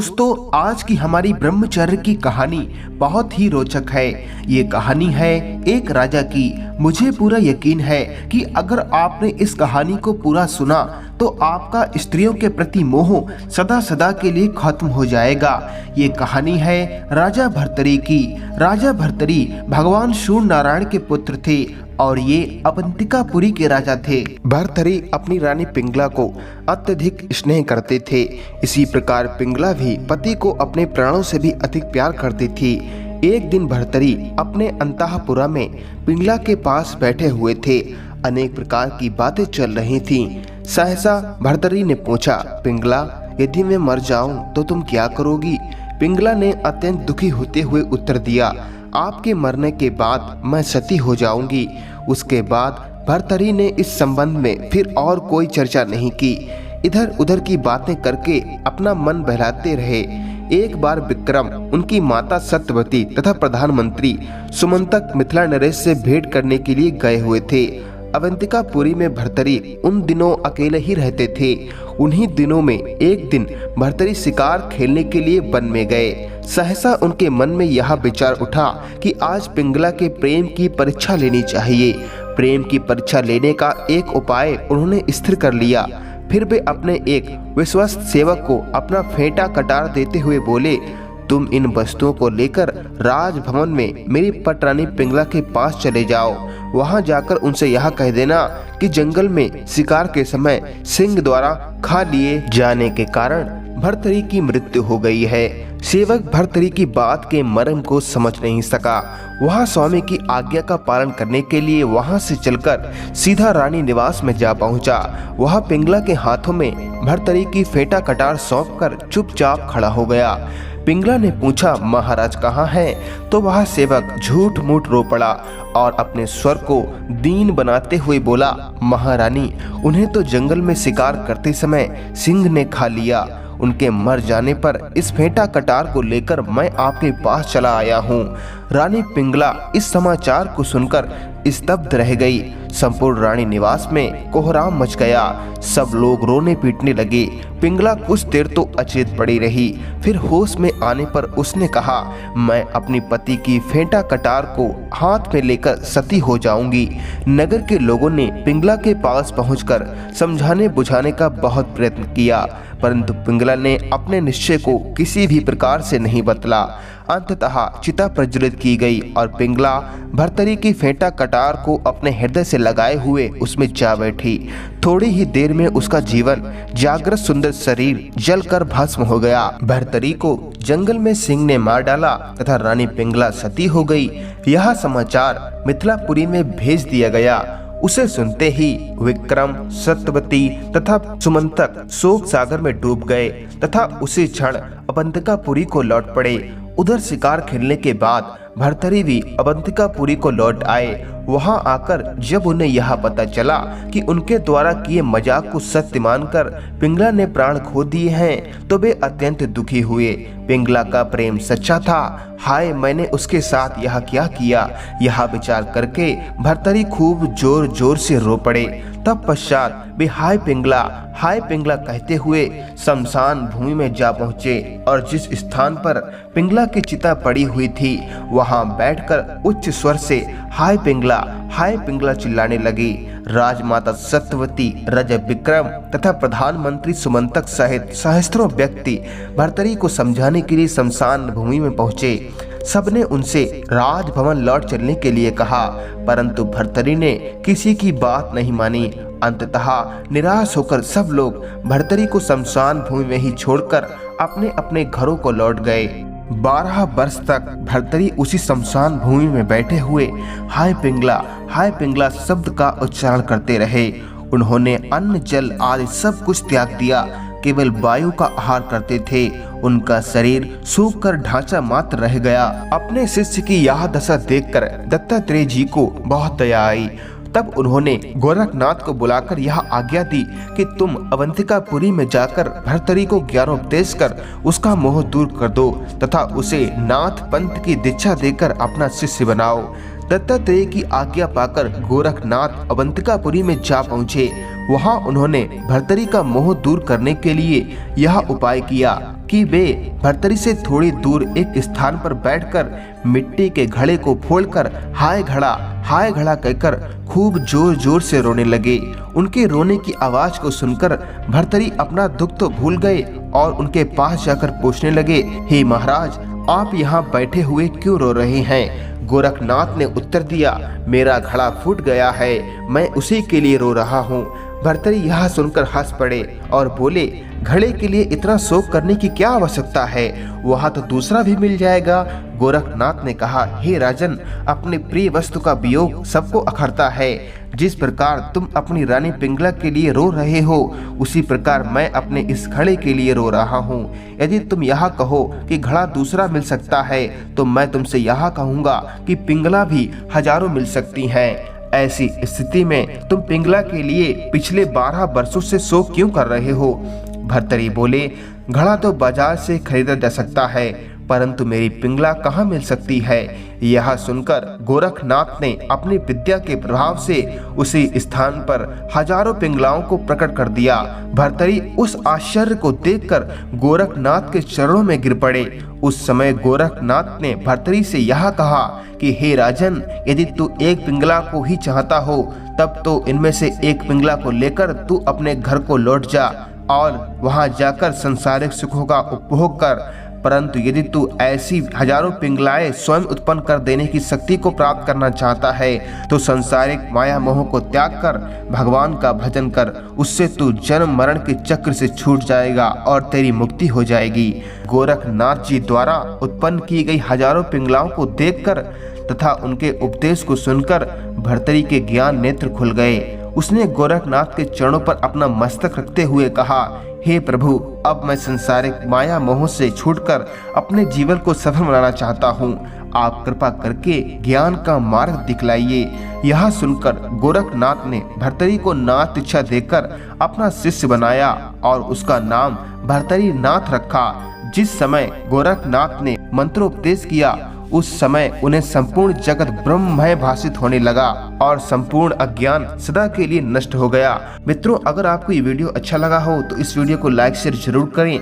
दोस्तों, आज की हमारी ब्रह्मचर्य की कहानी बहुत ही रोचक है। ये कहानी है एक राजा की। मुझे पूरा यकीन है कि अगर आपने इस कहानी को पूरा सुना तो आपका स्त्रियों के प्रति मोह सदा सदा के लिए खत्म हो जाएगा। ये कहानी है राजा भर्तरी की। राजा भर्तरी भगवान सूर्य नारायण के पुत्र थे और ये अवंतिकापुरी के राजा थे। भर्तरी अपनी रानी पिंगला को अत्यधिक स्नेह करते थे। इसी प्रकार पिंगला भी पति को अपने प्राणों से भी अधिक प्यार करती थी। एक दिन भर्तरी अपने अंतःपुरा में पिंगला के पास बैठे हुए थे। अनेक प्रकार की बातें चल रही थीं। सहसा भर्तरी ने पूछा, पिंगला, यदि मैं मर जाऊं तो तुम क्या करोगी? पिंगला ने अत्यंत दुखी होते हुए उत्तर दिया, आपके मरने के बाद मैं सती हो जाऊंगी। उसके बाद भर्तरी ने इस संबंध में फिर और कोई चर्चा नहीं की। इधर उधर की बातें करके अपना मन बहलाते रहे। एक बार विक्रम उनकी माता सत्यवती तथा प्रधानमंत्री सुमंतक मिथिला नरेश से भेंट करने के लिए गए हुए थे। अवंतिकापुरी में भर्तरी उन दिनों अकेले ही रहते थे। उन्हीं दिनों में एक दिन भर्तरी शिकार खेलने के लिए वन में गए। सहसा उनके मन में यह विचार उठा कि आज पिंगला के प्रेम की परीक्षा लेनी चाहिए। प्रेम की परीक्षा लेने का एक उपाय उन्होंने स्थिर कर लिया। फिर वे अपने एक विश्वस्त सेवक को अपना फेंटा कटार देते हुए बोले, तुम इन वस्तुओं को लेकर राजभवन में मेरी पटरानी पिंगला के पास चले जाओ। वहां जाकर उनसे यह कह देना कि जंगल में शिकार के समय सिंह द्वारा खा लिए जाने के कारण भर्तरी की मृत्यु हो गई है। सेवक भर्तरी की बात के मर्म को समझ नहीं सका। वह स्वामी की आज्ञा का पालन करने के लिए वहां से चलकर सीधा रानी निवास में जा पहुंचा। वह पिंगला के हाथों में भर्तरी की फेंटा कटार सौंपकर चुपचाप खड़ा हो गया। पिंगला ने पूछा, महाराज कहाँ हैं? तो वह सेवक झूठ मूठ रो पड़ा और अपने स्वर को दीन बनाते हुए बोला, महारानी, उन्हें तो जंगल में शिकार करते समय सिंह ने खा लिया। उनके मर जाने पर इस फेंटा कटार को लेकर मैं आपके पास चला आया हूँ। रानी पिंगला इस समाचार को सुनकर स्तब्ध रह गई। संपूर्ण रानी निवास में कोहराम मच गया। सब लोग रोने पीटने लगे। पिंगला कुछ देर तो अचेत पड़ी रही। फिर होश में आने पर उसने कहा, मैं अपनी पति की फेंटा कटार को हाथ में लेकर सती हो जाऊंगी। नगर के लोगों ने पिंगला के पास पहुंचकर समझाने बुझाने का बहुत प्रयत्न किया, परंतु पिंगला ने अपने निश्चय को किसी भी प्रकार से नहीं बतला। अंततः चिता प्रज्वलित की गई और पिंगला भर्तरी की फेंटा कटार को अपने हृदय से लगाए हुए उसमें जा बैठी। थोड़ी ही देर में उसका जीवन जागृत सुंदर शरीर जलकर भस्म हो गया। भर्तरी को जंगल में सिंह ने मार डाला तथा रानी पिंगला सती हो गई। यह समाचार मिथिलापुरी में भेज दिया गया। उसे सुनते ही विक्रम, सत्यवती तथा सुमंतक शोक सागर में डूब गए तथा उसी क्षण अवंतिकापुरी को लौट पड़े। उधर शिकार खेलने के बाद भर्तरी भी अवंतिकापुरी को लौट आए। वहां आकर जब उन्हें यह पता चला कि उनके द्वारा किए मजाक को सत्य मानकर पिंगला ने प्राण खो दिए हैं तो वे अत्यंत दुखी हुए। पिंगला का प्रेम सच्चा था। हाय, मैंने उसके साथ यह क्या किया? यह विचार करके भर्तरी खूब जोर जोर से रो पड़े। तब पश्चात वे हाय पिंगला कहते हुए शमशान भूमि में जा पहुँचे और जिस स्थान पर पिंगला की चिता पड़ी हुई थी वहां बैठकर उच्च स्वर से हाय पिंगला चिल्लाने लगी। राजमाता सत्यवती, राजा विक्रम तथा प्रधानमंत्री सुमंतक सहित सहस्त्रों व्यक्ति भर्तरी को समझाने के लिए शमशान भूमि में पहुंचे। सबने उनसे राजभवन लौट चलने के लिए कहा, परंतु भर्तरी ने किसी की बात नहीं मानी। अंततः निराश होकर सब लोग भर्तरी को शमशान भूमि में ही छोड़कर अपने अपने घरों को लौट गए। 12 वर्ष तक भर्तरी उसी शमशान भूमि में बैठे हुए हाय पिंगला शब्द का उच्चारण करते रहे। उन्होंने अन्न, जल आदि सब कुछ त्याग दिया, केवल वायु का आहार करते थे। उनका शरीर सूख कर ढांचा मात्र रह गया। अपने शिष्य की यह दशा देखकर दत्तात्रेय जी को बहुत दया आई। तब उन्होंने गोरखनाथ को बुलाकर यह आज्ञा दी कि तुम अवंतिकापुरी में जाकर भर्तरी को ज्ञानोपदेश कर उसका मोह दूर कर दो तथा उसे नाथ पंथ की दीक्षा देकर अपना शिष्य बनाओ। दत्तात्रेय की आज्ञा पाकर गोरखनाथ अवंतिकापुरी में जा पहुँचे। वहाँ उन्होंने भर्तरी का मोह दूर करने के लिए यह उपाय किया कि कि वे भर्तरी से थोड़ी दूर एक स्थान पर बैठकर मिट्टी के घड़े को फोड़कर हाय घड़ा कहकर खूब जोर जोर से रोने लगे। उनके रोने की आवाज को सुनकर भर्तरी अपना दुख तो भूल गए और उनके पास जाकर पूछने लगे, हे महाराज, आप यहाँ बैठे हुए क्यों रो रहे हैं? गोरखनाथ ने उत्तर दिया, मेरा घड़ा फूट गया है, मैं उसी के लिए रो रहा हूँ। भर्तरी यह सुनकर हंस पड़े और बोले, घड़े के लिए इतना शोक करने की क्या आवश्यकता है, वहाँ तो दूसरा भी मिल जाएगा। गोरखनाथ ने कहा, हे राजन, अपने प्रिय वस्तु का वियोग सबको अखरता है। जिस प्रकार तुम अपनी रानी पिंगला के लिए रो रहे हो, उसी प्रकार मैं अपने इस घड़े के लिए रो रहा हूँ। यदि तुम यह कहो कि घड़ा दूसरा मिल सकता है, तो मैं तुमसे यह कहूँगा कि पिंगला भी हजारों मिल सकती हैं। ऐसी स्थिति में तुम पिंगला के लिए पिछले 12 वर्षों से शोक क्यों कर रहे हो? भर्तरी बोले, घड़ा तो बाजार से खरीदा जा सकता है, परंतु मेरी पिंगला कहाँ मिल सकती है? यह सुनकर गोरखनाथ ने अपनी विद्या के प्रभाव से उसी स्थान पर हजारों पिंगलाओं को प्रकट कर दिया। भर्तरी उस आश्चर्य को देखकर गोरखनाथ के चरणों में गिर पड़े। उस समय गोरखनाथ ने भर्तरी से यह कहा कि हे राजन, यदि तू एक पिंगला को ही चाहता हो, तब तो इनमें से एक पिंगला को लेकर तू अपने घर को लौट जा और वहां जाकर संसारिक सुखों का उपभोग कर। परंतु यदि तू ऐसी हजारों पिंगलाएं स्वयं उत्पन्न कर देने की शक्ति को प्राप्त करना चाहता है, तो संसारिक माया मोह को त्याग कर भगवान का भजन कर। उससे तू जन्म मरण के चक्र से छूट जाएगा और तेरी मुक्ति हो जाएगी। गोरखनाथ जी द्वारा उत्पन्न की गई हजारों पिंगलाओं को देखकर तथा उनके उपदेश को सुनकर भर्तरी के ज्ञान नेत्र खुल गए। उसने गोरखनाथ के चरणों पर अपना मस्तक रखते हुए कहा, हे प्रभु, अब मैं संसारिक माया मोह से छूटकर अपने जीवन को सफल बनाना चाहता हूँ। आप कृपा करके ज्ञान का मार्ग दिखलाइए। यह सुनकर गोरखनाथ ने भर्तरी को नाथ दीक्षा देकर अपना शिष्य बनाया और उसका नाम भर्तरी नाथ रखा। जिस समय गोरखनाथ ने मंत्रोपदेश किया, उस समय उन्हें संपूर्ण जगत ब्रह्ममय भासित होने लगा और संपूर्ण अज्ञान सदा के लिए नष्ट हो गया। मित्रों, अगर आपको ये वीडियो अच्छा लगा हो तो इस वीडियो को लाइक शेयर जरूर करें।